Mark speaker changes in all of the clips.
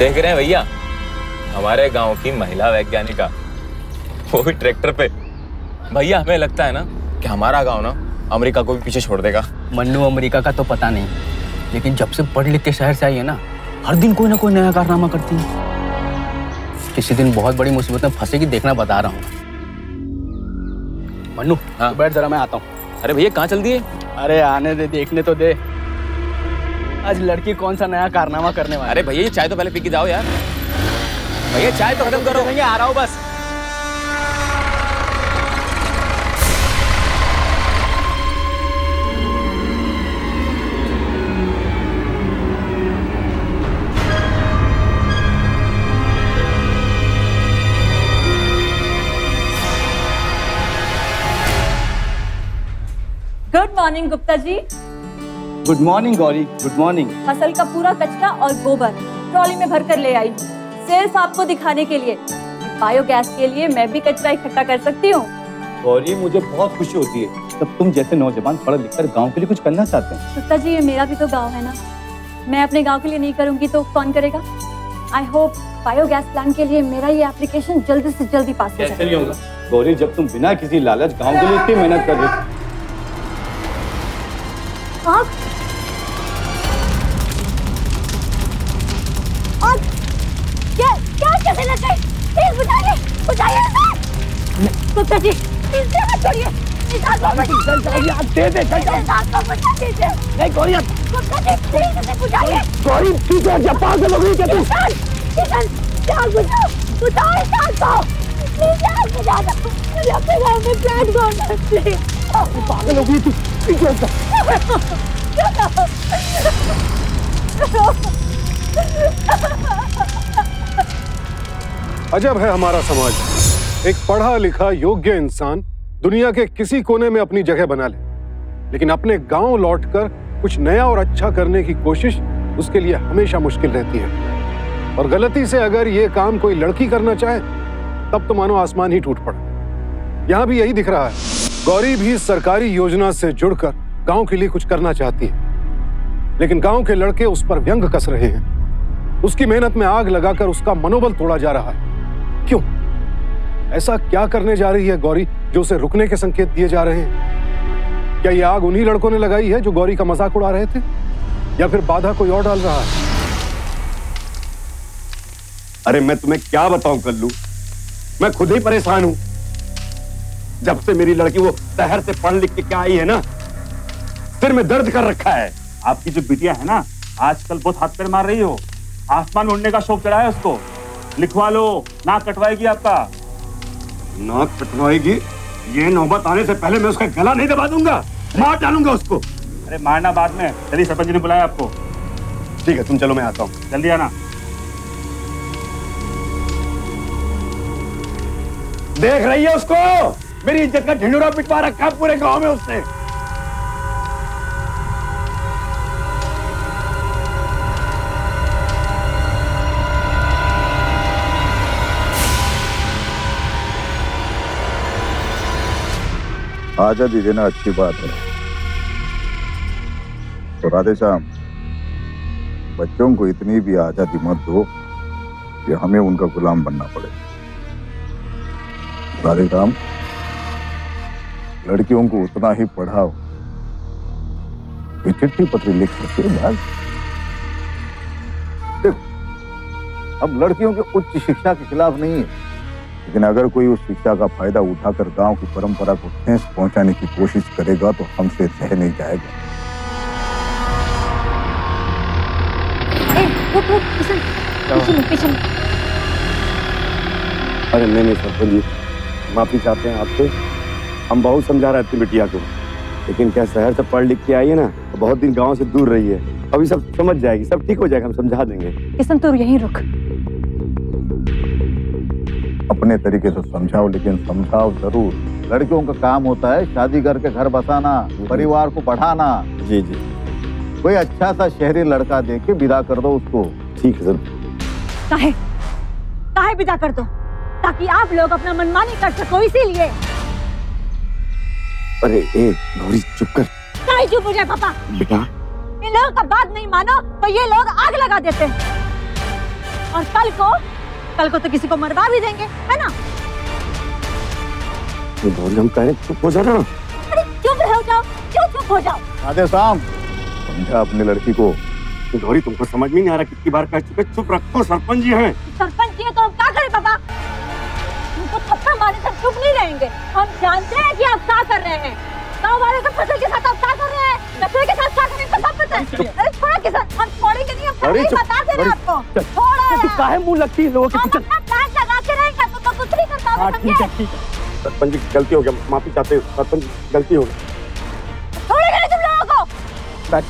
Speaker 1: देख रहे हैं भैया, हमारे गांव की महिला वैज्ञानिका, वो भी ट्रैक्टर पे। भैया हमें लगता है ना कि हमारा गांव ना अमेरिका को भी पीछे छोड़ देगा।
Speaker 2: मन्नू अमेरिका का तो पता नहीं, लेकिन जब से पढ़ लिख के शहर से आई है ना, हर दिन कोई ना कोई नया कारनामा करती है। किसी दिन बहुत बड़ी मुसीबत में फंसेगी, देखना बता रहा हूँ। मन्नू हाँ तो बैठ जरा, मैं आता हूँ।
Speaker 1: अरे भैया कहाँ चल दिए?
Speaker 2: अरे आने दे, देखने तो दे आज लड़की कौन सा नया कारनामा करने वाली।
Speaker 1: अरे भैया ये चाय तो पहले पी के जाओ यार। भैया चाय तो खत्म करो।
Speaker 2: आ रहा हूँ बस।
Speaker 3: Good morning Gupta ji.
Speaker 2: Good morning Gauri, good morning.
Speaker 3: फसल का पूरा कचरा और गोबर ट्रॉली में भरकर ले आई, सिर्फ आपको दिखाने के लिए। बायोगैस के लिए मैं भी कचरा इकट्ठा कर सकती हूँ।
Speaker 2: गौरी मुझे बहुत खुशी होती है जब तुम जैसे नौजवान पढ़ लिख कर गाँव के लिए कुछ करना चाहते हैं।
Speaker 3: गुप्ता जी ये मेरा भी तो गाँव है ना, मैं अपने गाँव के लिए नहीं करूँगी तो कौन करेगा। आई होप बायोगैस प्लांट के लिए मेरा ये एप्लीकेशन जल्दी से जल्दी पास हो जाए।
Speaker 2: गौरी जब तुम बिना किसी लालच गाँव के लिए इतनी मेहनत कर रही
Speaker 3: कैसे लग गई? प्लीज बुझाइए, बुझाइए सर। गुप्ता जी इसे मत छोड़िए, दे दे नहीं गौरी। गुप्ता जी प्लीज इसे बुझाइए।
Speaker 2: गौरी ठीक है, जब पागल हो गई क्या तुम?
Speaker 3: आग बुझाओ, बुझाओ इस आग को, प्लीज आग बुझा दो। मुझे अपने घर में प्लांट छोड़ना प्लीज।
Speaker 2: पागल हो गई तू, ठीक है।
Speaker 4: अजब है हमारा समाज। एक पढ़ा लिखा योग्य इंसान दुनिया के किसी कोने में अपनी जगह बना ले, लेकिन अपने गांव लौटकर कुछ नया और अच्छा करने की कोशिश उसके लिए हमेशा मुश्किल रहती है। और गलती से अगर ये काम कोई लड़की करना चाहे तब तो मानो आसमान ही टूट पड़ा। यहां भी यही दिख रहा है। गौरी भी सरकारी योजना से जुड़कर गांव के लिए कुछ करना चाहती है, लेकिन गांव के लड़के उस पर व्यंग कस रहे हैं। उसकी मेहनत में आग लगाकर उसका मनोबल तोड़ा जा रहा है। क्यों? ऐसा क्या करने जा रही है गौरी जो उसे रुकने के संकेत दिए जा रहे हैं? क्या यह आग उन्हीं लड़कों ने लगाई है जो गौरी का मजाक उड़ा रहे थे, या फिर बाधा कोई और डाल रहा है?
Speaker 5: अरे मैं तुम्हें क्या बताऊं कल्लू, मैं खुद ही परेशान हूं। जब से मेरी लड़की वो शहर से पढ़ लिख के क्या आई है ना, सिर में दर्द कर रखा है।
Speaker 6: आपकी जो बिटिया है ना, आजकल बहुत हाथ पैर मार रही हो। आसमान में उड़ने का शौक चढ़ा है उसको। लिखवा लो, नाक कटवाएगी आपका।
Speaker 5: नाक कटवाएगी? ये नौबत आने से पहले मैं उसका गला नहीं दबा दूंगा, मार डालूंगा उसको।
Speaker 6: अरे मारना बाद में, चलिए सरपंच ने बुलाया आपको।
Speaker 5: ठीक है तुम चलो, मैं आता हूँ।
Speaker 6: जल्दी आना।
Speaker 5: देख रही है उसको? मेरी इज्जत का ढिंडोरा पिटवा रखा है पूरे गांव में उसने।
Speaker 7: आजादी देना अच्छी बात है, तो राधे श्याम बच्चों को इतनी भी आजादी मत दो कि हमें उनका गुलाम बनना पड़े। राधे श्याम लड़कियों को उतना ही पढ़ाओ कि चिट्ठी पत्री लिख सकते हो। भाई देखो, अब लड़कियों की उच्च शिक्षा के खिलाफ नहीं है, लेकिन अगर कोई उस शिक्षा का फायदा उठाकर गांव की परंपरा को ठेस पहुंचाने की कोशिश करेगा तो हमसे सह नहीं जाएगा।
Speaker 5: अरे नहीं सरपंच जी, माफी चाहते हैं आपसे। हम बहुत समझा रहे थे बिटिया को, लेकिन क्या शहर से पढ़ लिख के आई है ना, तो बहुत दिन गांव से दूर रही है। अभी सब समझ जाएगी, सब ठीक हो जाएगा, हम समझा देंगे।
Speaker 3: किशन तू यहीं रुक।
Speaker 7: अपने तरीके से समझाओ, लेकिन समझाओ जरूर। लड़कियों का काम होता है शादी करके घर बसाना, परिवार को बढ़ाना।
Speaker 5: जी जी,
Speaker 7: कोई अच्छा सा शहरी लड़का देख के विदा कर दो उसको।
Speaker 5: ठीक है सर।
Speaker 3: काहे विदा कर दो, ताकि आप लोग अपना मनमानी कर सको, इसीलिए।
Speaker 5: अरे ए गौरी चुप कर।
Speaker 3: काहे चुप हो जाए पापा?
Speaker 5: बेटा
Speaker 3: इन लोगों का बात नहीं मानो तो ये लोग आग लगा देते हैं। और कल को तो किसी को मरवा भी देंगे, है ना?
Speaker 5: गौरी हम कह रहे चुप हो जाना।
Speaker 3: अरे चुप हो जाओ, क्यों चुप हो जाओ?
Speaker 7: राधे श्याम, समझा अपनी लड़की को।
Speaker 5: गौरी तुमको समझ में नहीं आ रहा, कितनी बार कह चुके चुप रखो, सरपंच जी हैं।
Speaker 3: सरपंच जी है तो हम क्या करें पापा? उनको थप्पड़ मारने से चुप नहीं रहेंगे। हम जानते हैं कि आप क्या कर रहे हैं। गाँव वाले को फसल के साथ आप क्या कर रहे हैं, कचरे के साथ क्या कर रहे हैं, सब पता है। अरे थोड़ा किसान, हम छोड़ेंगे नहीं, हम पहले ही बता दे रहे हैं आपको। थोड़ा
Speaker 2: तू काहे मुंह लगती है लोगों के
Speaker 3: हम
Speaker 2: पीछे?
Speaker 3: अपना प्लान लगा के रहेंगे तो कुछ नहीं कर पाओगे, समझे?
Speaker 2: ठीक है।
Speaker 5: सरपंच जी गलती हो गया, माफी चाहते हैं। सरपंच जी गलती हो गई।
Speaker 3: छोड़ेंगे नहीं तुम लोगों को।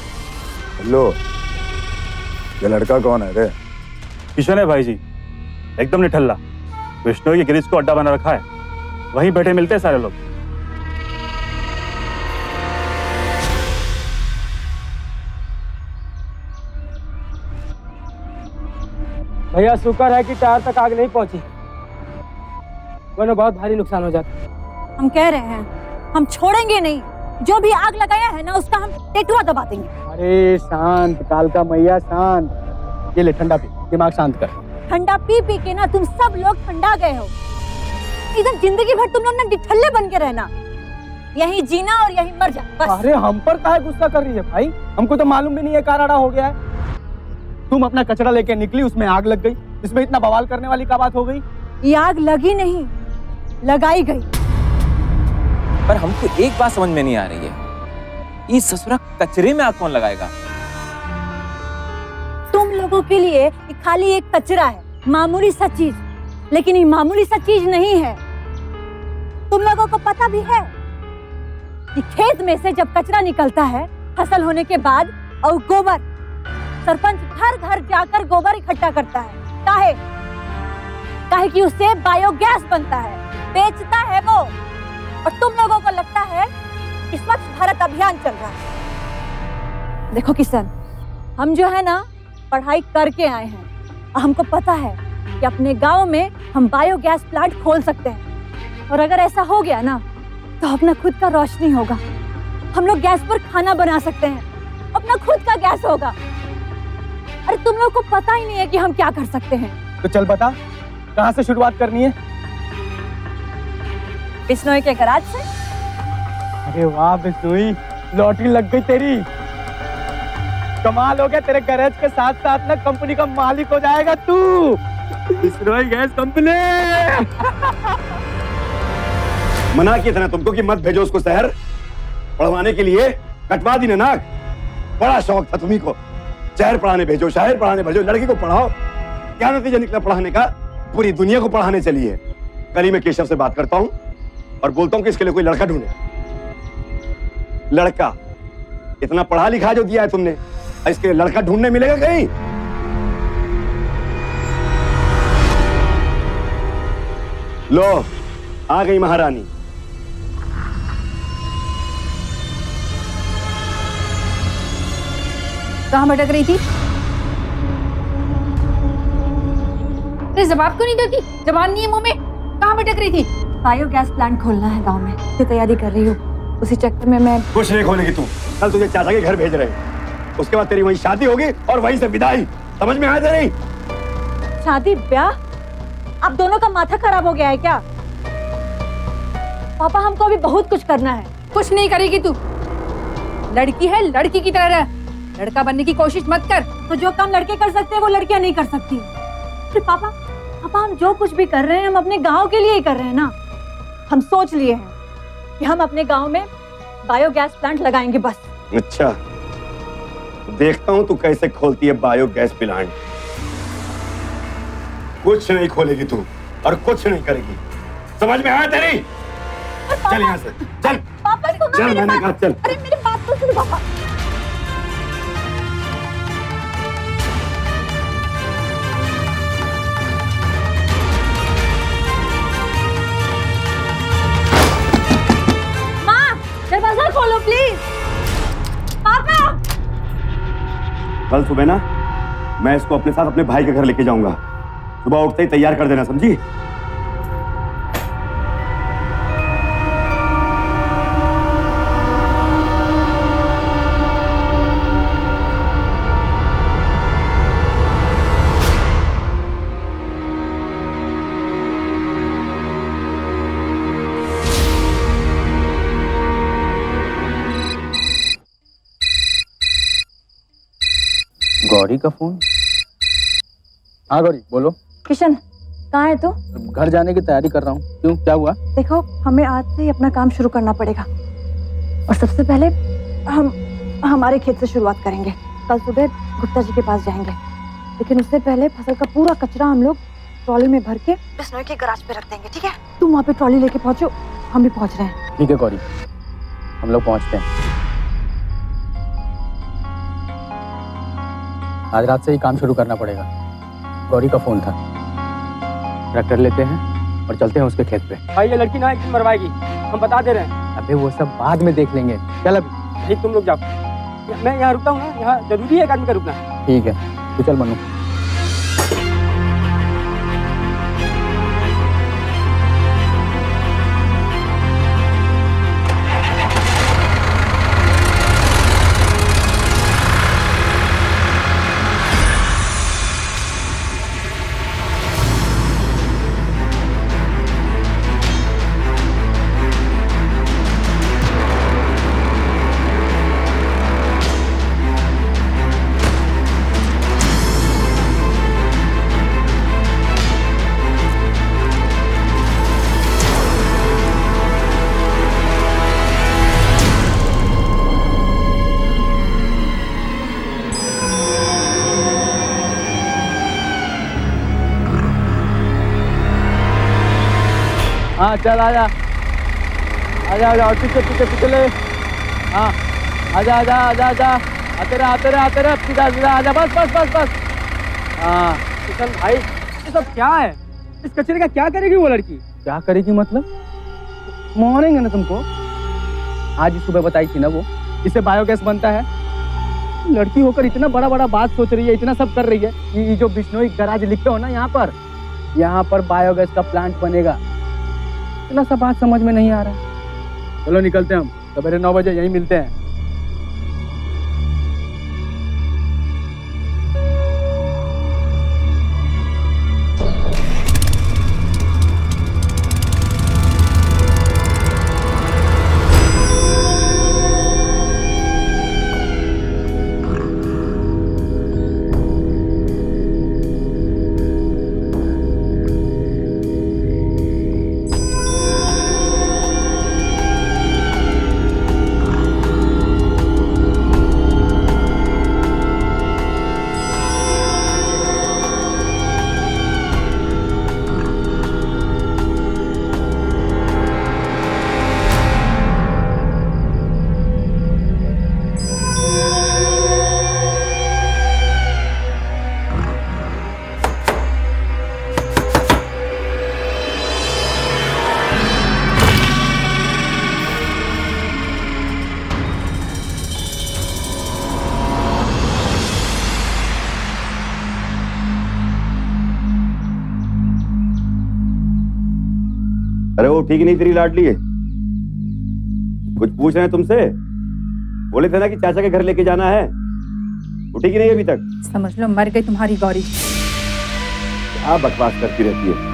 Speaker 7: हेलो, ये लड़का कौन है रे?
Speaker 6: किशन है भाई जी, एकदम निठल्ला। विष्णु की गिरीश को अड्डा बना रखा है, वहीं बैठे मिलते हैं सारे लोग।
Speaker 8: भैया शुक्र है कि टायर तक आग नहीं पहुंची, वरना बहुत भारी नुकसान हो जाता।
Speaker 3: हम कह रहे हैं हम छोड़ेंगे नहीं, जो भी आग लगाया है ना उसका हम टेटुआ दबा देंगे।
Speaker 2: अरे शांत कालका मैया शांत। ये ले ठंडा पी, दिमाग शांत कर।
Speaker 3: ठंडा पी पी के ना तुम सब लोग ठंडा गए हो। इधर जिंदगी भर तुम लोग ना डिठल्ले बन के रहना, यहीं जीना और यहीं मर जाना बस।
Speaker 2: अरे हम पर काहे गुस्सा कर रही है भाई? हमको तो मालूम भी नहीं है कारआड़ा हो गया है। तुम अपना कचरा लेके निकली, उसमें आग लग गई, इसमें इतना बवाल करने वाली क्या बात हो गई?
Speaker 3: ये आग लगी नहीं, लगाई गई।
Speaker 1: पर हमको एक बात समझ में नहीं आ रही है, ये ससुरा कचरे में आग कौन लगाएगा?
Speaker 3: तुम लोगों के लिए ये खाली एक कचरा है, मामूली सा चीज, लेकिन ये मामूली सा चीज नहीं है। तुम लोगों को पता भी है कि खेत में से जब कचरा निकलता है फसल होने के बाद, और गोबर, सरपंच घर घर जाकर गोबर इकट्ठा करता है। काहे कि उससे बायोगैस बनता है, बेचता है वो। और तुम लोगों को लगता है कि स्वच्छ भारत अभियान चल रहा है। देखो किशन, हम जो है ना पढ़ाई करके आए हैं, और हमको पता है कि अपने गांव में हम बायोगैस प्लांट खोल सकते हैं। और अगर ऐसा हो गया ना तो अपना खुद का रोशनी होगा, हम लोग गैस पर खाना बना सकते हैं, अपना खुद का गैस होगा। अरे तुम लोग को पता ही नहीं है कि हम क्या कर सकते हैं।
Speaker 2: तो चल बता, कहाँ से शुरुआत करनी है?
Speaker 3: बिश्नोई के गराज से।
Speaker 2: अरे वाह बिश्नोई, लॉटरी लग गई तेरी। कमाल हो गया, तेरे गैरेज के साथ साथ ना कंपनी का मालिक हो जाएगा तू। Bishnoi gas company.
Speaker 5: मना किया था ना तुमको कि मत भेजो उसको शहर पढ़वाने के लिए, कटवा दी ना नाक। बड़ा शौक था तुम्ही को, शहर पढ़ाने भेजो, शहर पढ़ाने भेजो, लड़की को पढ़ाओ। क्या नतीजा निकला पढ़ाने का? पूरी दुनिया को पढ़ाने चली है। कल ही मैं केशव से बात करता हूँ और बोलता हूँ कि इसके लिए कोई लड़का ढूंढे। लड़का इतना पढ़ा लिखा जो दिया है तुमने, इसके लिए लड़का ढूंढने मिलेगा कहीं? लो आ गई महारानी।
Speaker 9: कहाँ भटक रही थी? अरे जवाब क्यों नहीं देती? जबान नहीं है मुंह में, कहाँ भटक रही थी?
Speaker 3: बायोगैस प्लांट खोलना है गांव में, इसकी तैयारी कर रही हूँ। उसी चक्कर में मैं
Speaker 5: कुछ नहीं खोलेगी तू। कल तुझे चाचा के घर भेज रहे हैं, उसके बाद तेरी वहीं शादी होगी और वहीं से विदाई। समझ में आया तेरे नहीं?
Speaker 3: शादी ब्याह? आप दोनों का माथा खराब हो गया है क्या? पापा हमको अभी बहुत कुछ करना है।
Speaker 9: कुछ नहीं करेगी तू, लड़की है लड़की की तरह रह, लड़का बनने की कोशिश मत कर।
Speaker 3: तो जो काम लड़के कर सकते हैं वो लड़कियां नहीं कर सकती। फिर पापा हम जो कुछ भी कर रहे हैं हम अपने गांव के लिए ही कर रहे हैं ना। हम सोच लिए हैं कि हम अपने गांव में बायोगैस प्लांट लगाएंगे बस।
Speaker 5: अच्छा, देखता हूँ तू कैसे खोलती है बायोगैस प्लांट। कुछ नहीं खोलेगी तू और कुछ नहीं करेगी। समझ में आया तेरी? चल यहाँ से, चल।
Speaker 3: पापा
Speaker 5: चल, मैंने कहा चल।
Speaker 3: अरे मेरी बात तो सुनो पापा। दरवाजा खोलो प्लीज। पापा
Speaker 5: कल सुबह ना मैं इसको अपने साथ अपने भाई के घर लेके जाऊंगा। सुबह उठते ही तैयार कर देना, समझी?
Speaker 2: गौरी का फोन। हाँ गौरी बोलो।
Speaker 10: किशन कहाँ है तू?
Speaker 2: घर जाने की तैयारी कर रहा हूँ। क्यों, क्या हुआ?
Speaker 10: देखो हमें आज से ही अपना काम शुरू करना पड़ेगा और सबसे पहले हम हमारे खेत से शुरुआत करेंगे। कल सुबह गुप्ता जी के पास जाएंगे, लेकिन उससे पहले फसल का पूरा कचरा हम लोग ट्रॉली में भर के बिश्नोई के गैराज पे रख देंगे, ठीक है? तुम वहाँ पे ट्रॉली लेके पहुंचो, हम भी पहुंच रहे हैं।
Speaker 2: ठीक है गौरी, हम लोग पहुंचते हैं। आज रात से ही काम शुरू करना पड़ेगा। गौरी का फोन था। ट्रैक्टर लेते हैं और चलते हैं उसके खेत पे।
Speaker 8: भाई ये लड़की ना एक दिन मरवाएगी, हम बता दे रहे हैं।
Speaker 2: अबे वो सब बाद में देख लेंगे, चल अभी।
Speaker 8: ठीक, तुम लोग जाओ, मैं यहाँ रुकता हूँ ना, यहाँ जरूरी है एक आदमी का रुकना।
Speaker 2: ठीक है, तो चल मनु। हाँ चल आजा आजा आजा, और पीछे पीछे पीछे ले। हाँ आजा आजा आजा आजा, आते रहे आते रहे आते रहे, सीधा सीधा आजा, बस बस बस बस। हाँ
Speaker 8: किशन भाई ये सब क्या है? इस कचरे का क्या करेगी वो लड़की?
Speaker 2: क्या करेगी मतलब? मारेंगे ना तुमको। आज ही सुबह बताई थी ना वो, इससे बायोगैस बनता है। लड़की होकर इतना बड़ा बड़ा बात सोच रही है, इतना सब कर रही है। ये जो बिश्नोई गैराज लिखते हो ना यहाँ पर बायोगैस का प्लांट बनेगा। इतना सब बात समझ में नहीं आ रहा है। चलो निकलते हैं हम, सवेरे 9 बजे यहीं मिलते हैं।
Speaker 5: अरे वो ठीक नहीं तेरी लाडली है? कुछ पूछ रहे हैं तुमसे? बोले थे ना कि चाचा के घर लेके जाना है, उठी कि नहीं अभी तक?
Speaker 9: समझ लो मर गई तुम्हारी गौरी।
Speaker 5: क्या बकवास करती रहती है।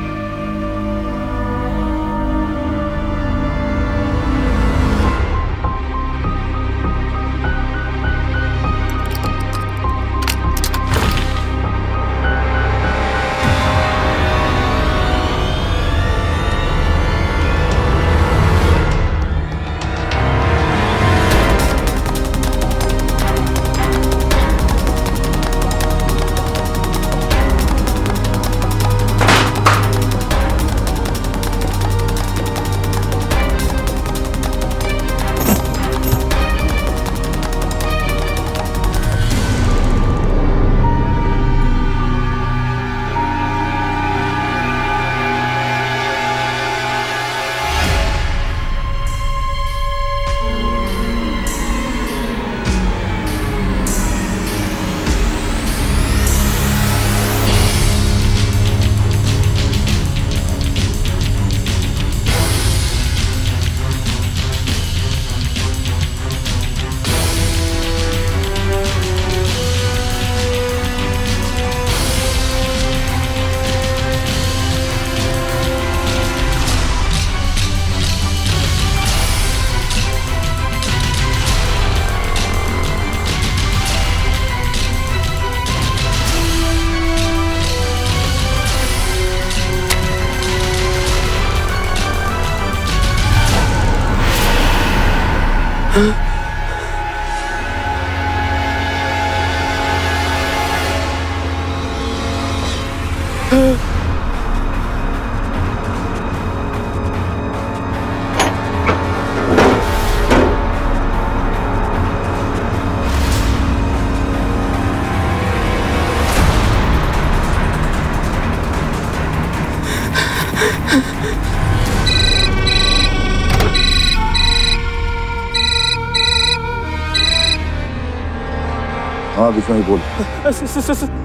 Speaker 7: हाँ बिश्नोई बोल।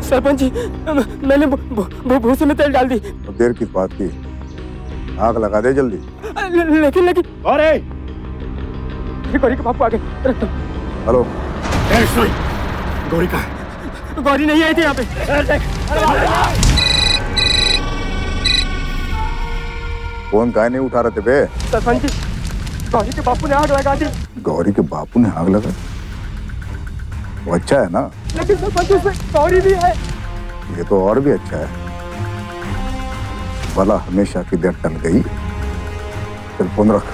Speaker 8: सरपंच जी, मैंने भूसे में तेल डाल दी।
Speaker 7: तो देर किस बात की? आग लगा दे जल्दी।
Speaker 8: लेकिन
Speaker 2: अरे
Speaker 8: गौरी के बापू आ गए।
Speaker 7: हेलो
Speaker 2: गौरी का
Speaker 8: गौरी नहीं आई थी यहाँ पे।
Speaker 7: फोन काहे नहीं उठा रहे थे बे?
Speaker 8: सरपंच जी, गौरी के बापू ने आग लगा दी।
Speaker 7: गौरी के बापू ने आग लगा? वो अच्छा है ना?
Speaker 8: लेकिन सरपंच उसमें गौरी भी है।
Speaker 7: ये तो और भी अच्छा है। भला हमेशा की देर टल गई। चल फोन रख।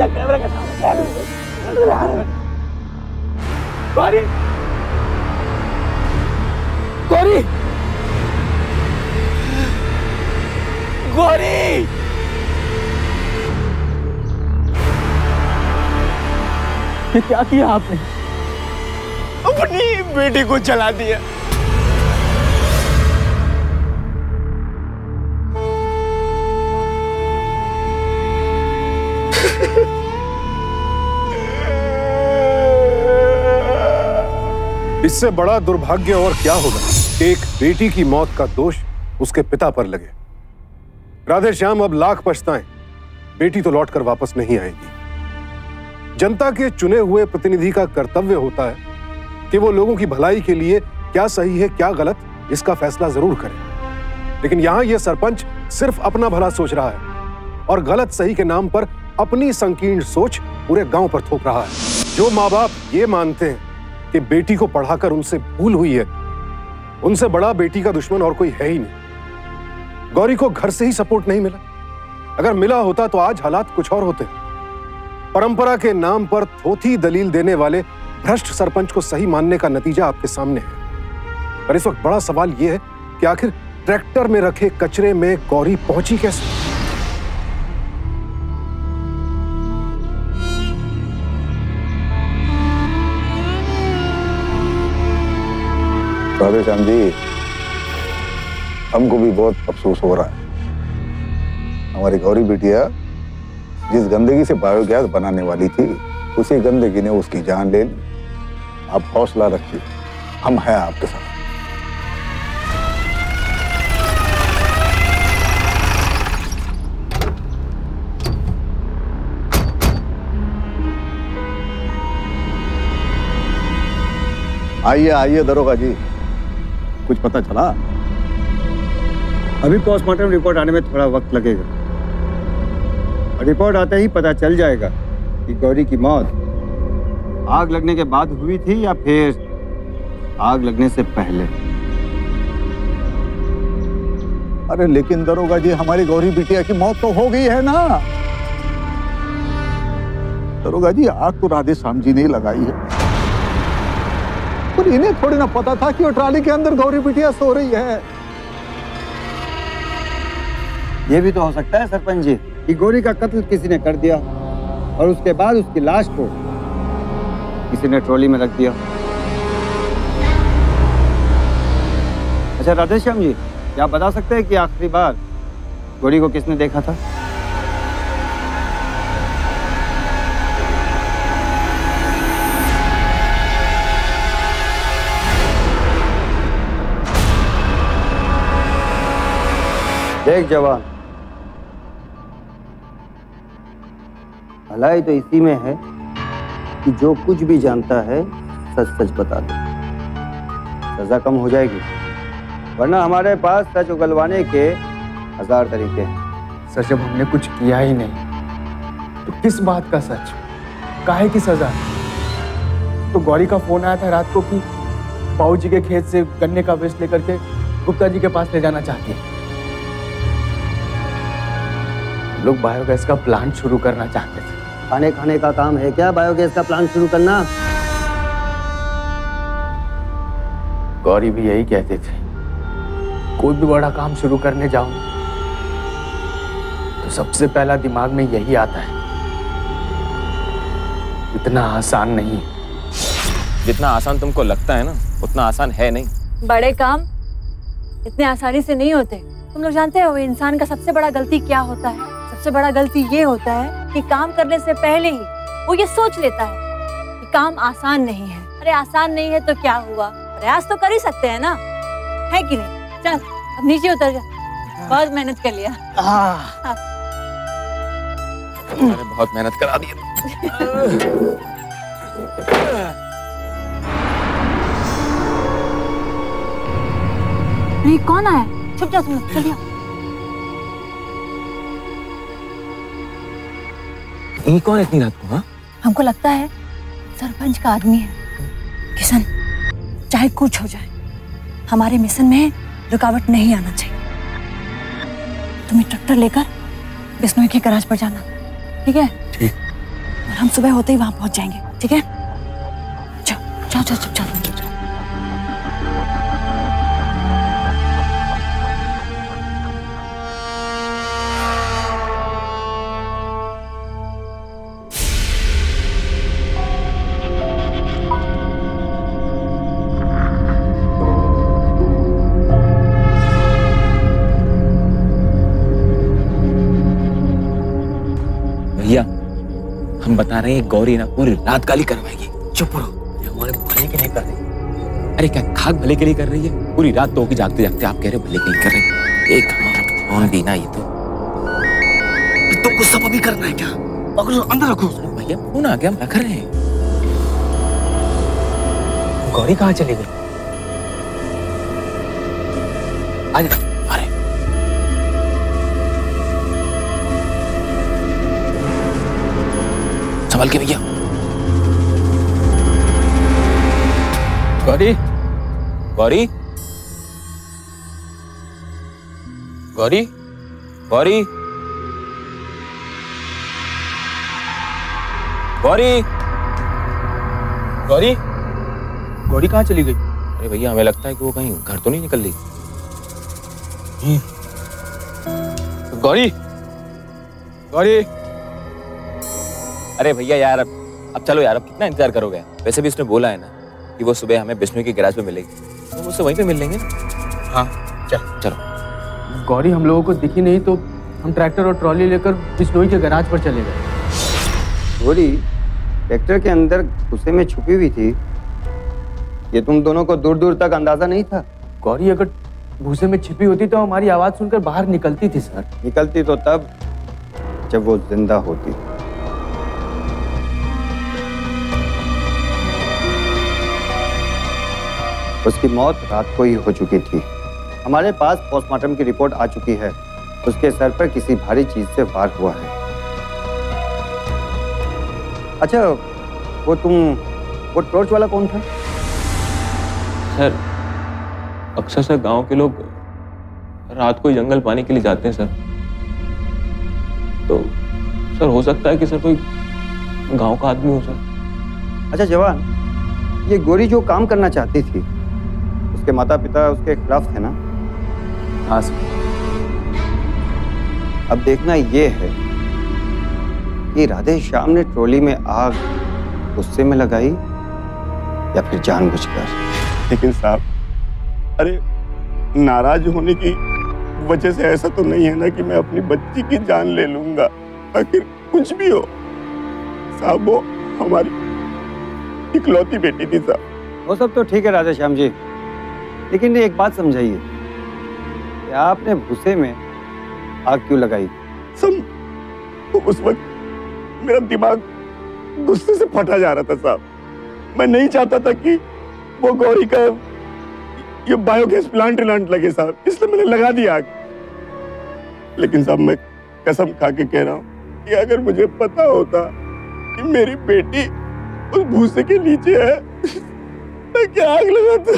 Speaker 2: कैमरा के सामने गौरी गौरी गौरी ये क्या किया आपने? अपनी बेटी को जला दिया।
Speaker 4: इससे बड़ा दुर्भाग्य और क्या होगा कि एक बेटी की मौत का दोष उसके पिता पर लगे। राधे श्याम अब लाख पछताएं, बेटी तो लौटकर वापस नहीं आएगी। जनता के चुने हुए प्रतिनिधि का कर्तव्य होता है कि वो लोगों की भलाई के लिए क्या सही है क्या गलत इसका फैसला जरूर करे। लेकिन यहां यह सरपंच सिर्फ अपना भला सोच रहा है और गलत सही के नाम पर अपनी संकीर्ण सोच पूरे गांव पर थोप रहा है। जो माँ बाप ये मानते हैं कि बेटी को पढ़ाकर उनसे भूल हुई है, उनसे बड़ा बेटी का दुश्मन और कोई है ही नहीं। गौरी को घर से ही सपोर्ट नहीं मिला। अगर मिला होता तो आज हालात कुछ और होते। परंपरा के नाम पर थोथी दलील देने वाले भ्रष्ट सरपंच को सही मानने का नतीजा आपके सामने है। पर इस वक्त बड़ा सवाल यह है कि आखिर ट्रैक्टर में रखे कचरे में गौरी पहुंची कैसे?
Speaker 7: राधे श्याम जी, हमको भी बहुत अफसोस हो रहा है। हमारी गौरी बिटिया जिस गंदगी से बायोगैस बनाने वाली थी, उसी गंदगी ने उसकी जान ले ली। आप हौसला रखिए, हम हैं आपके साथ। आइए आइए दरोगा जी, कुछ पता चला?
Speaker 11: अभी पोस्टमार्टम रिपोर्ट आने में थोड़ा वक्त लगेगा। रिपोर्ट आते ही पता चल जाएगा कि गौरी की मौत आग लगने के बाद हुई थी या फिर आग लगने से पहले।
Speaker 7: अरे लेकिन दरोगा जी, हमारी गौरी बिटिया की मौत तो हो गई है ना। दरोगा जी, आग तो राधे श्याम जी ने लगाई है, पर इन्हें थोड़ी ना पता था कि वो ट्राली के अंदर गौरी बिटिया सो रही है।
Speaker 11: यह भी तो हो सकता है सरपंच जी कि गौरी का कत्ल किसी ने कर दिया और उसके बाद उसकी लाश को किसी ने ट्रॉली में रख दिया। अच्छा राधे श्याम जी, क्या आप बता सकते हैं कि आखिरी बार गौरी को किसने देखा था? देख जवान, भलाई तो इसी में है कि जो कुछ भी जानता है सच सच बता दे, सजा कम हो जाएगी। वरना हमारे पास सच उगलवाने के 1000 तरीके हैं।
Speaker 2: सर जब हमने कुछ किया ही नहीं तो किस बात का सच, काहे की सजा? तो गौरी का फोन आया था रात को कि बाबू जी के खेत से गन्ने का वेस्ट लेकर के गुप्ता जी के पास ले जाना चाहती है। लोग बायोगैस का प्लांट शुरू करना चाहते थे।
Speaker 11: खाने खाने का काम है क्या बायोगैस का प्लांट शुरू करना?
Speaker 2: गौरी भी यही कहते थे, कोई भी बड़ा काम शुरू करने जाओ तो सबसे पहला दिमाग में यही आता है, इतना आसान नहीं है।
Speaker 1: जितना आसान तुमको लगता है ना उतना आसान है नहीं।
Speaker 10: बड़े काम इतने आसानी से नहीं होते। तुम लोग जानते हो इंसान का सबसे बड़ा गलती क्या होता है? सबसे बड़ा गलती ये होता है कि काम करने से पहले ही वो ये सोच लेता है कि काम आसान नहीं है। अरे आसान नहीं है तो क्या हुआ, प्रयास तो कर ही सकते हैं ना, है कि नहीं? चल अब नीचे उतर जा, बहुत मेहनत कर लिया।
Speaker 1: मैंने बहुत मेहनत करा दी।
Speaker 10: नहीं कौन आया? छुप जा तुम, चलिए।
Speaker 1: ये कौन इतनी रात को? हाँ,
Speaker 10: हमको लगता है सरपंच का आदमी है। किशन, चाहे कुछ हो जाए हमारे मिशन में रुकावट नहीं आना चाहिए। तुम्हें ट्रैक्टर लेकर बिश्नोई के गैराज पर जाना, ठीक है?
Speaker 1: ठीक।
Speaker 10: और हम सुबह होते ही वहां पहुंच जाएंगे, ठीक है? जाओ जाओ जाओ जाओ।
Speaker 1: भैया हम बता रहे हैं गौरी ना पूरी रात काली करवाएगी। चुप रहो, ये हमारे भले के लिए कर रही है। अरे क्या खाक भले के लिए कर रही है? पूरी रात तो होगी जागते जागते, आप कह रहे हो भले के लिए कर रही है। एक हमारा फोन भी ना, ये तो कुछ सब अभी करना है क्या? पकड़ो अंदर रखो। भैया फोन आ गया, हम रख रहे हैं।
Speaker 2: गौरी कहाँ चली गई?
Speaker 1: अरे संभाल के भैया। गौरी गौरी गौरी गौरी गौरी
Speaker 2: गौरी गौरी कहाँ चली गई?
Speaker 1: अरे भैया हमें लगता है कि वो कहीं घर तो नहीं निकल रही।
Speaker 2: गौरी गौरी।
Speaker 1: अरे भैया यार अब चलो यार, अब कितना इंतजार करोगे? वैसे भी उसने बोला है ना कि वो सुबह हमें बिश्नोई के गैराज पे मिलेगी, तो उससे वहीं पे मिल लेंगे ना।
Speaker 2: हाँ
Speaker 1: चल चलो।
Speaker 2: गौरी हम लोगों को दिखी नहीं तो हम ट्रैक्टर और ट्रॉली लेकर बिश्नोई के गैराज पर चले गए।
Speaker 11: गौरी ट्रैक्टर के अंदर गुस्से में छुपी हुई थी, ये तुम दोनों को दूर दूर तक अंदाजा नहीं था?
Speaker 2: गौरी अगर भूसे में छिपी होती तो हमारी आवाज सुनकर बाहर निकलती थी सर।
Speaker 11: निकलती तो तब जब वो जिंदा होती। उसकी मौत रात को ही हो चुकी थी। हमारे पास पोस्टमार्टम की रिपोर्ट आ चुकी है। उसके सर पर किसी भारी चीज से वार हुआ है। अच्छा वो टॉर्च वाला कौन था?
Speaker 1: सर अक्सर गांव के लोग रात को जंगल पानी के लिए जाते हैं सर, तो सर हो सकता है कि सर कोई गांव का आदमी हो सर।
Speaker 11: अच्छा जवान, ये गौरी जो काम करना चाहती थी उसके माता पिता उसके खिलाफ थे ना?
Speaker 2: हाँ सर।
Speaker 11: अब देखना ये है कि राधे श्याम ने ट्रॉली में आग गुस्से में लगाई या फिर जानबूझकर।
Speaker 5: लेकिन साहब, अरे नाराज होने की वजह से ऐसा तो नहीं है ना कि मैं अपनी बच्ची की जान ले लूंगा। आखिर कुछ भी हो साहब, वो हमारी इकलौती बेटी थी साहब।
Speaker 11: वो सब तो ठीक है राधे श्याम जी, लेकिन एक बात समझाइए कि आपने भूसे में आग क्यों लगाई?
Speaker 5: उस वक्त मेरा दिमाग गुस्से से फटा जा रहा था साहब। मैं नहीं चाहता था कि वो गौरी का ये बायोगैस प्लांट लगे साहब, इसलिए मैंने लगा दिया आग। लेकिन साहब मैं कसम खा के कह रहा हूँ कि अगर मुझे पता होता कि मेरी बेटी उस भूसे के नीचे है, मैं क्या आग लगाता।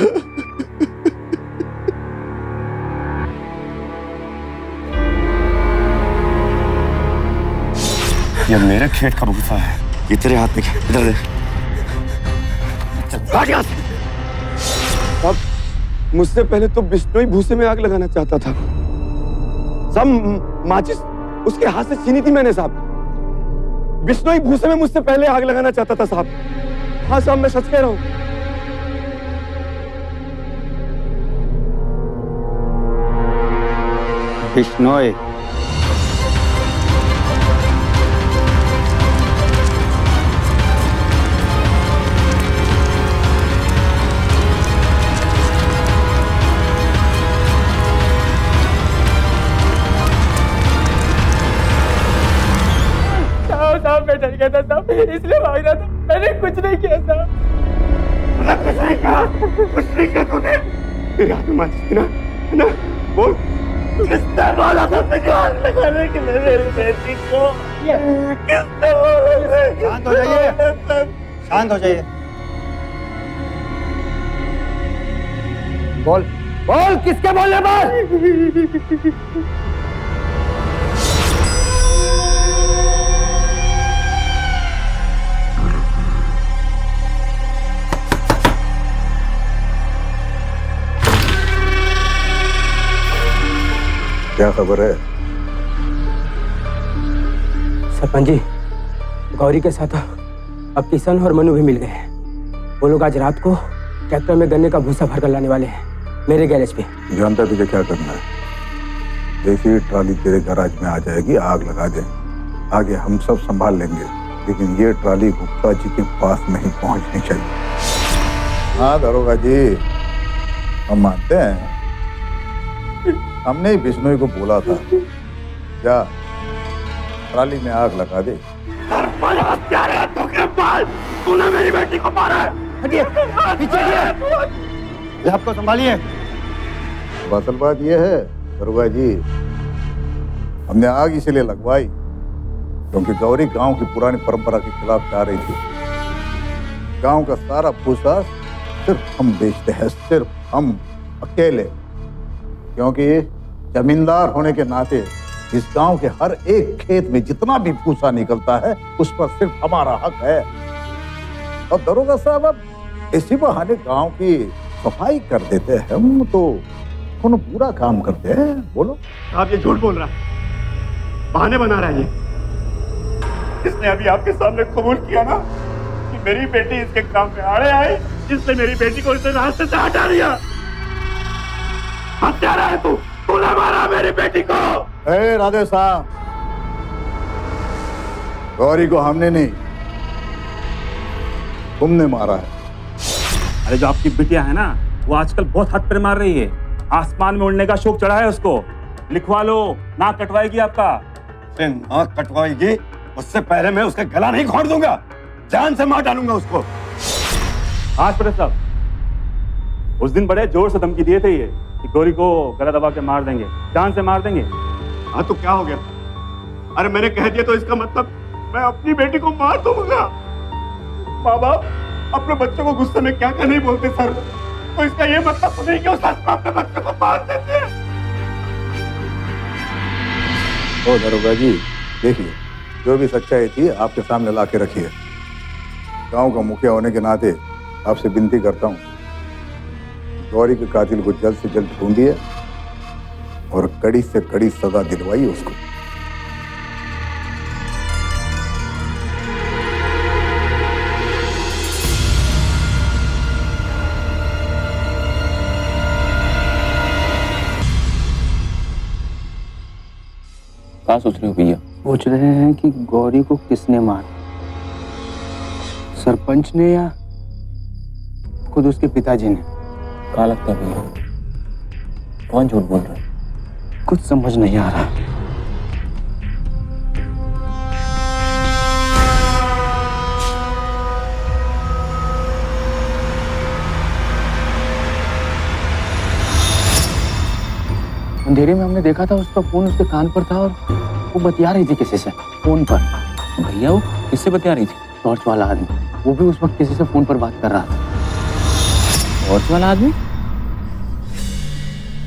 Speaker 5: ये मेरे खेत का भूसा है, ये तेरे हाथ में क्या? इधर दे। चल भाग यहाँ से। अब मुझसे पहले तो बिश्नोई भूसे में आग लगाना चाहता था। सब माचिस उसके हाथ से छीनी थी मैंने साहब। बिश्नोई भूसे में मुझसे पहले आग लगाना चाहता था साहब। हाँ साहब, मैं सच कह रहा हूं।
Speaker 11: बिश्नोई
Speaker 2: साहब मैं डर गया था साहब, इसलिए भाग रहा था। मैंने कुछ नहीं किया साहब।
Speaker 5: कुछ नहीं किया, कुछ नहीं किया तूने। तेरे हाथ में माचिस थी ना, है ना? बोल। किसने बोला था तुझे आग लगाने के लिए मेरी बेटी को? किसने बोला था?
Speaker 11: शांत हो जाइए, शांत हो जाइए। बोल बोल, किसके बोलने पर?
Speaker 7: क्या खबर है?
Speaker 8: सरपंच जी, गौरी के साथ अब किशन और मनु भी मिल गए हैं। वो लोग आज रात को ट्रैक्टर में गन्ने का भूसा भरकर लाने वाले हैं मेरे गैरेज पे।
Speaker 7: जानता तुझे क्या करना है? जैसे ही ट्रॉली तेरे गैराज में आ जाएगी, आग लगा दे। आगे हम सब संभाल लेंगे, लेकिन ये ट्रॉली गुप्ता जी के पास नहीं पहुंचनी चाहिए। हाँ दरोगा जी, हम मानते हैं। हमने बिश्नोई को बोला था, क्या ट्रॉली में आग लगा दे।
Speaker 5: तूने मेरी बेटी को मारा है।
Speaker 11: हटिए, पीछे हटिए। आपको संभालिए।
Speaker 7: असल बात यह है दरोगा जी, हमने आग इसलिए लगवाई क्योंकि गौरी गांव की पुरानी परंपरा के खिलाफ जा रही थी। गांव का सारा भूसा सिर्फ हम बेचते हैं, सिर्फ हम अकेले। क्योंकि जमींदार होने के नाते इस गांव के हर एक खेत में जितना भी भूसा निकलता है उस पर सिर्फ हमारा हक है। और दरोगा साहब, अब इसी बहाने गांव की सफाई कर देते हैं हम, तो कौन पूरा काम करते हैं? बोलो।
Speaker 5: आप ये झूठ बोल रहा है, बहाने बना रहा है ये। इसने अभी आपके सामने कबूल किया ना कि मेरी बेटी इसके काम में आड़े आई, जिसने मेरी बेटी को इसने रास्ते से हटा दिया। हत्यारा है तू, तूने मारा मेरी बेटी को।
Speaker 7: ए राधे साहब, गौरी को हमने नहीं, तुमने मारा है।
Speaker 6: अरे जो आपकी बिटिया है ना, वो आजकल बहुत हद पर मार रही है। आसमान में उड़ने का शौक चढ़ा है उसको। लिखवा लो, नाक कटवाएगी आपका।
Speaker 5: नाक कटवाएगी? उससे पहले मैं उसका गला नहीं घोंट दूंगा, जान से मार डालूंगा उसको।
Speaker 6: हाँ पटेल साहब, उस दिन बड़े जोर से धमकी दिए थे ये कि गौरी को गला दबा के मार देंगे, जान से मार देंगे।
Speaker 5: हाँ तो क्या हो गया? अरे मैंने कह दिया तो इसका मतलब मैं अपनी बेटी को मार दूंगा। माँ बाप अपने बच्चों को गुस्से में क्या क्या नहीं बोलते सर, तो इसका ये मतलब तो नहीं कि उस अपने बच्चों को मार देते।
Speaker 7: ओ दरोगा जी, देखिए, जो भी सच्चाई थी आपके सामने ला के रखिए। गांव का मुखिया होने के नाते आपसे विनती करता हूँ, गौरी के कातिल को जल्द से जल्द ढूंढिए और कड़ी से कड़ी सजा दिलवाइए उसको।
Speaker 1: क्या सोच रहे हो भैया?
Speaker 8: पूछ रहे हैं कि गौरी को किसने मारा, सरपंच ने या खुद उसके पिताजी ने?
Speaker 1: क्या लगता है भैया, कौन झूठ बोल रहा है?
Speaker 8: कुछ समझ नहीं आ रहा। अंधेरे में हमने देखा था उसका फोन उसके कान पर था और
Speaker 1: वो बतिया रही थी किसी से फोन पर। भैया वो किससे बतिया रही थी? टॉर्च वाला आदमी, वो भी उस वक्त किसी से फोन पर बात कर रहा था। टॉर्च वाला आदमी?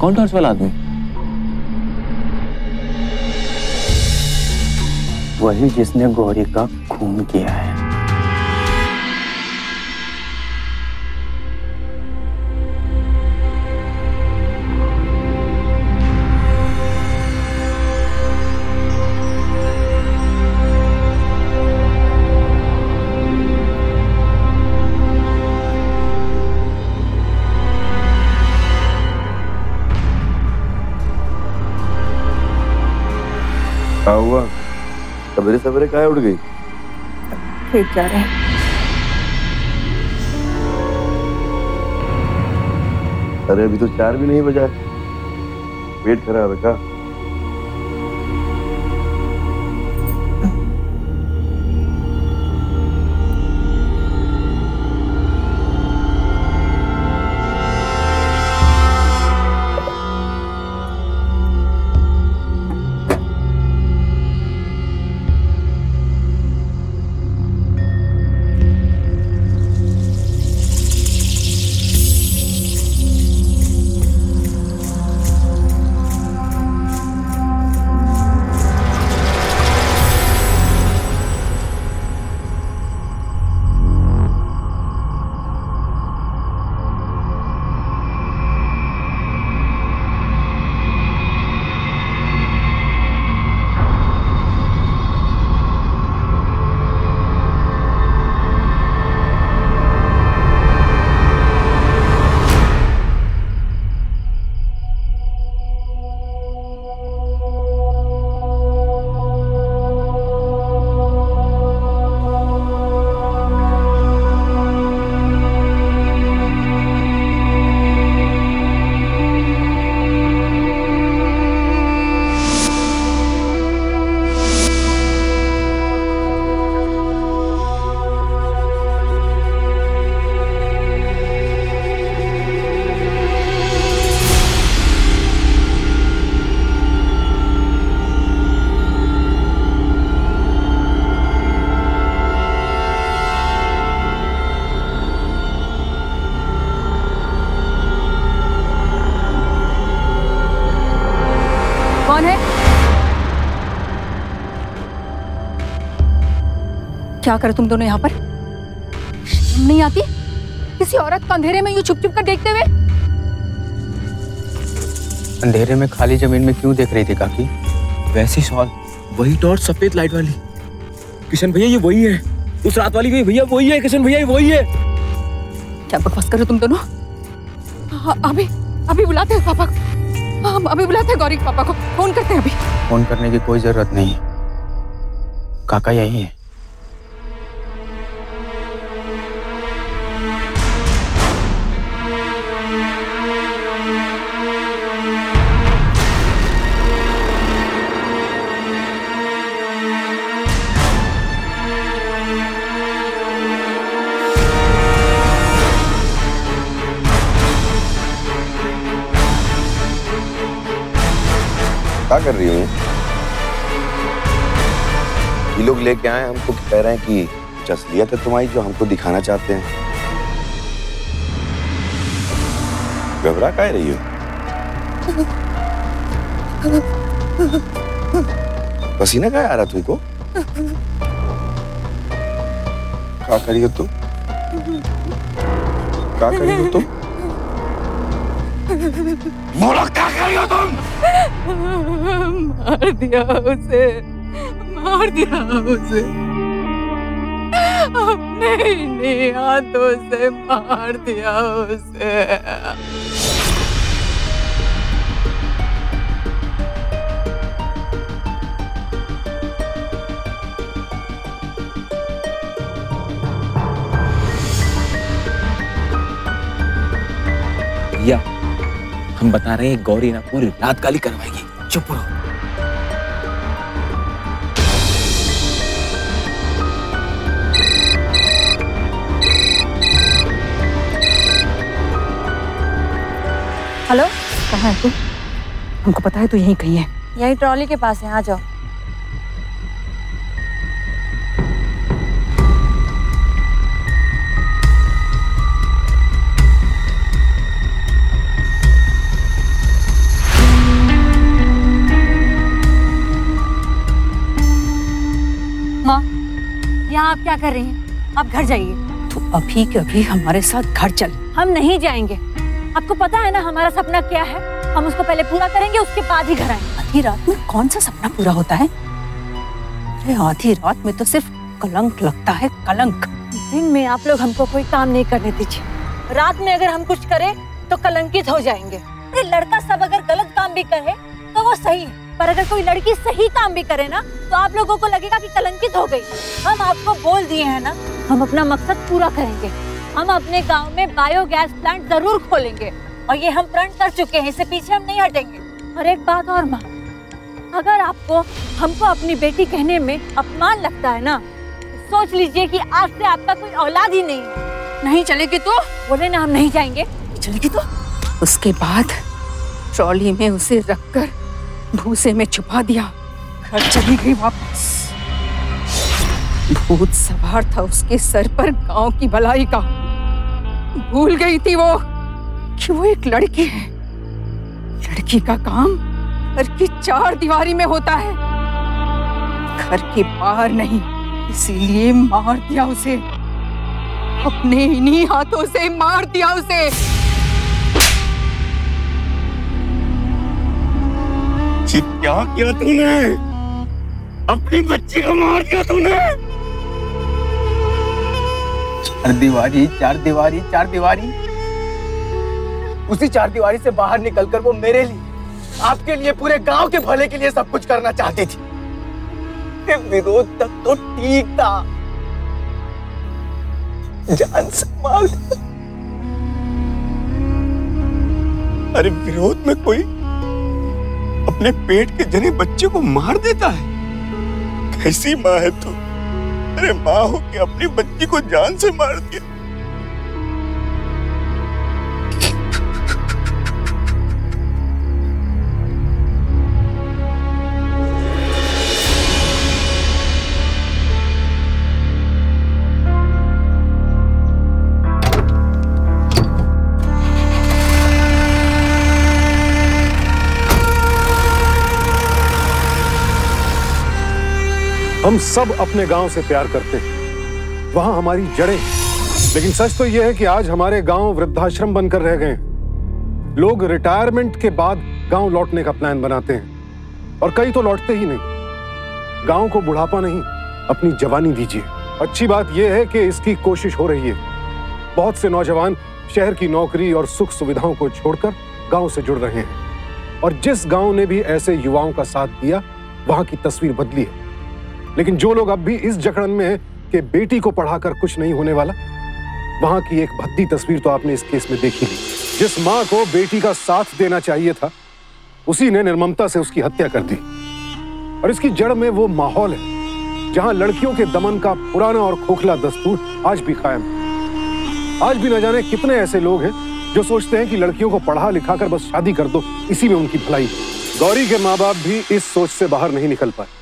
Speaker 1: कौन टॉर्च वाला आदमी?
Speaker 8: वही जिसने गौरी का खून किया है।
Speaker 5: क्या हुआ? सवेरे सवेरे काहे उठ गई?
Speaker 10: खेत जा रहे हैं।
Speaker 5: अरे अभी तो 4 भी नहीं बजा है। पेट खराब है क्या?
Speaker 9: कौन है? क्या करे तुम दोनों यहाँ पर? शर्म नहीं आती किसी औरत को अंधेरे में यूं छुप छुप कर देखते हुए?
Speaker 8: अंधेरे में खाली जमीन में क्यों देख रही थी काकी?
Speaker 1: वैसी शॉल, वही टॉर्च सफेद लाइट वाली। किशन भैया ये वही है, उस रात वाली भी भैया वही है। किशन भैया ये वही है।
Speaker 9: क्या बकवास करो तुम दोनों? अभी अभी बुलाते हैं पापा को। हम अभी बुलाते हैं गौरी के पापा को। फोन करते हैं अभी।
Speaker 8: फोन करने की कोई जरूरत नहीं, काका यही है।
Speaker 5: क्या कर रही हूँ? ये लोग लेके आए हमको, कह रहे हैं कि कुछ असलियत है तुम्हारी जो हमको दिखाना चाहते हैं। घबरा काहे रही हो? पसीना काहे आ रहा तुमको? क्या करी हो तुम? क्या करी हो तुम? बोलो क्या करी हो तुम?
Speaker 9: मार दिया उसे, मार दिया उसे। अपने ही हाथों से मार दिया उसे।
Speaker 1: भैया हम बता रहे हैं गौरी ना पूरी रात काली करवाएगी। चुप रहो।
Speaker 10: हेलो,
Speaker 9: कहाँ है तू? हमको पता है तू यहीं कहीं है।
Speaker 10: यही ट्रॉली के पास है, आ जाओ।
Speaker 3: माँ, यहाँ आप क्या कर रही हैं? आप घर जाइए।
Speaker 9: तो अभी के अभी हमारे साथ घर चल।
Speaker 3: हम नहीं जाएंगे। आपको पता है ना हमारा सपना क्या है? हम उसको पहले पूरा करेंगे, उसके बाद ही घर आएंगे।
Speaker 9: आधी रात में कौन सा सपना पूरा होता है? अरे आधी रात में तो सिर्फ कलंक लगता है, कलंक।
Speaker 3: दिन में आप लोग हमको कोई काम नहीं करने दीजिए। रात में अगर हम कुछ करें तो कलंकित हो जाएंगे। अरे लड़का सब अगर गलत काम भी करे तो वो सही है, पर अगर कोई लड़की सही काम भी करे ना तो आप लोगों को लगेगा कि कलंकित हो गई। हम आपको बोल दिए हैं ना, हम अपना मकसद पूरा करेंगे। हम अपने गांव में बायोगैस प्लांट जरूर खोलेंगे और ये हम प्रण कर चुके हैं, इससे पीछे हम नहीं हटेंगे। और एक बात और माँ, अगर आपको हमको अपनी बेटी कहने में अपमान लगता है ना, सोच लीजिए कि आज से आपका कोई औलाद ही नहीं है।
Speaker 9: नहीं चलेगी तो?
Speaker 3: बोले ना हम नहीं जाएंगे।
Speaker 9: चलेगी तो? उसके बाद ट्रॉली में उसे रखकर भूसे में छुपा दिया, घर चली गई वापस। भूत सवार था उसके सर पर गांव की भलाई का। भूल गई थी वो कि वो एक लड़की है। लड़की का काम घर की चार दीवारी में होता है, घर के बाहर नहीं। इसीलिए मार दिया उसे, अपने इन्हीं हाथों से मार दिया उसे।
Speaker 5: क्या किया तूने? अपनी बच्ची को मार दिया तूने?
Speaker 8: चार दीवारी, चार दीवारी। उसी चार दीवारी से बाहर निकलकर वो मेरे लिए, आपके लिए, पूरे गांव के भले के लिए सब कुछ करना चाहती थी। विरोध तक तो ठीक था, जान से मार दिया।
Speaker 5: अरे विरोध में कोई अपने पेट के जने बच्चे को मार देता है? कैसी माँ है तू? अरे माँ हो के अपनी बच्ची को जान से मार दिया।
Speaker 4: हम सब अपने गांव से प्यार करते हैं, वहां हमारी जड़ें। लेकिन सच तो यह है कि आज हमारे गांव वृद्धाश्रम बनकर रह गए हैं। लोग रिटायरमेंट के बाद गांव लौटने का प्लान बनाते हैं और कई तो लौटते ही नहीं। गांव को बुढ़ापा नहीं, अपनी जवानी दीजिए। अच्छी बात यह है कि इसकी कोशिश हो रही है। बहुत से नौजवान शहर की नौकरी और सुख सुविधाओं को छोड़कर गांव से जुड़ रहे हैं और जिस गांव ने भी ऐसे युवाओं का साथ दिया, वहां की तस्वीर बदली है। लेकिन जो लोग अब भी इस जकड़न में हैं कि बेटी को पढ़ाकर कुछ नहीं होने वाला, वहां की एक भद्दी तस्वीर तो आपने इस केस में देखी ली। जिस मां को बेटी का साथ देना चाहिए था, उसी ने निर्ममता से उसकी हत्या कर दी। और इसकी जड़ में वो माहौल है जहां लड़कियों के दमन का पुराना और खोखला दस्तूर आज भी कायम है। आज भी न जाने कितने ऐसे लोग हैं जो सोचते हैं कि लड़कियों को पढ़ा लिखा कर बस शादी कर दो, इसी में उनकी भलाई। गौरी के माँ बाप भी इस सोच से बाहर नहीं निकल पाए।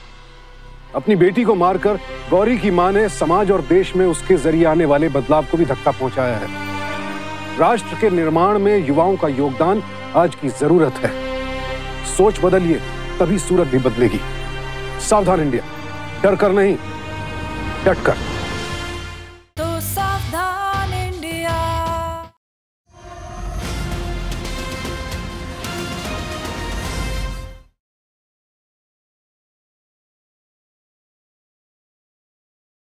Speaker 4: अपनी बेटी को मारकर गौरी की मां ने समाज और देश में उसके जरिए आने वाले बदलाव को भी धक्का पहुंचाया है। राष्ट्र के निर्माण में युवाओं का योगदान आज की जरूरत है। सोच बदलिए, तभी सूरत भी बदलेगी। सावधान इंडिया, डर कर नहीं, डट कर।